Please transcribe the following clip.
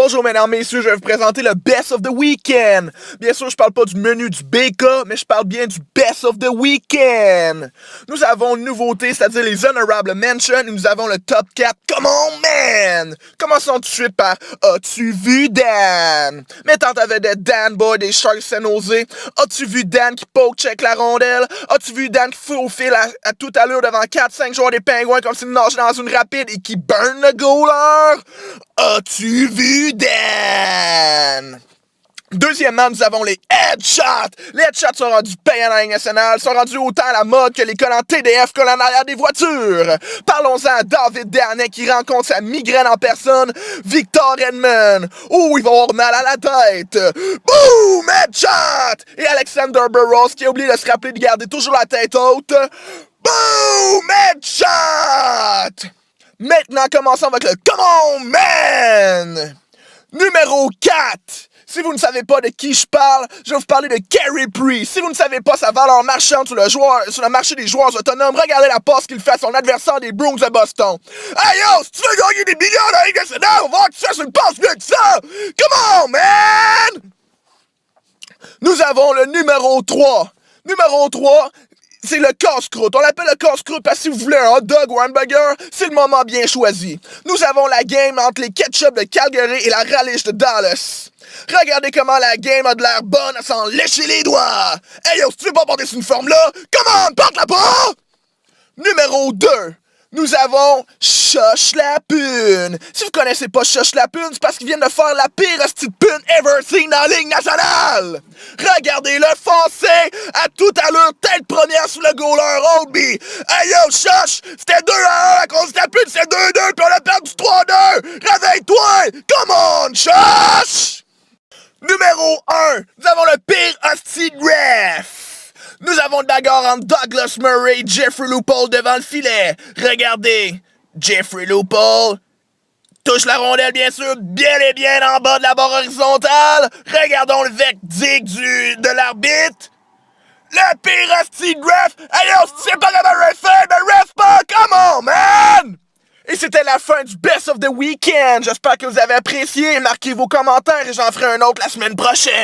Bonjour mesdames, messieurs, je vais vous présenter le Best of the Weekend. Bien sûr, je parle pas du menu du BK, mais je parle bien du Best of the Weekend. Nous avons une nouveauté, c'est-à-dire les Honorable Mentions, et nous avons le Top 4. Come on, man! Commençons tout de suite par As-tu vu Dan? Mettant en vedette Dan Boy des Sharks San Jose. As-tu vu Dan qui poke-check la rondelle? As-tu vu Dan qui faufile à toute allure devant 4-5 joueurs des Pingouins comme s'il nageait dans une rapide et qui burn le goaler? As-tu vu Dan? Deuxièmement, nous avons les headshots. Les headshots sont rendus payants dans la Ligue nationale, sont rendus autant à la mode que les collants TDF collent en arrière des voitures. Parlons-en à David Dernay qui rencontre sa migraine en personne, Victor Edmond. Oh, il va avoir mal à la tête. Boom! Headshot! Et Alexander Burrows qui a oublié de se rappeler de garder toujours la tête haute. Boom! Headshot! Maintenant, commençons avec le Come on, man! Numéro 4. Si vous ne savez pas de qui je parle, je vais vous parler de Carey Priest. Si vous ne savez pas sa valeur marchande sur le marché des joueurs autonomes, regardez la passe qu'il fait à son adversaire des Bruins de Boston. Hey yo, si tu veux gagner des millions dans la Ligue nationale, on va voir que tu fasses une passe mieux que ça! Come on, man! Nous avons le numéro 3. Numéro 3, c'est le casse-croûte. On l'appelle le casse-croûte parce que si vous voulez un hot dog ou un hamburger, c'est le moment bien choisi. Nous avons la game entre les ketchup de Calgary et la Raleigh de Dallas. Regardez comment la game a de l'air bonne à s'en lécher les doigts. Hey yo, si tu veux pas porter cette forme-là, come on, porte-la pas! Numéro 2. Nous avons Shush la Pune. Si vous connaissez pas Shush la Pune, c'est parce qu'ils viennent de faire la pire hostie de pune ever seen dans la Ligue nationale. Regardez-le foncer à toute allure, tête première sous le goaler Oldby. Hey yo, Shush, c'était 2-1 à cause de la pune, c'est 2-2, puis on a perdu 3-2. Réveille-toi! Come on, Shush! Numéro 1, nous avons le pire hostie de ref. Nous avons le bagarre entre Douglas Murray et Jeffrey Lupul devant le filet. Regardez, Jeffrey Lupul touche la rondelle bien sûr bien et bien en bas de la barre horizontale. Regardons le verdict de l'arbitre. Le pire hostie de ref. Hey yo, si c'est pas comme un ref, mais ref pas, come on man! Et c'était la fin du Best of the Weekend. J'espère que vous avez apprécié. Marquez vos commentaires et j'en ferai un autre la semaine prochaine.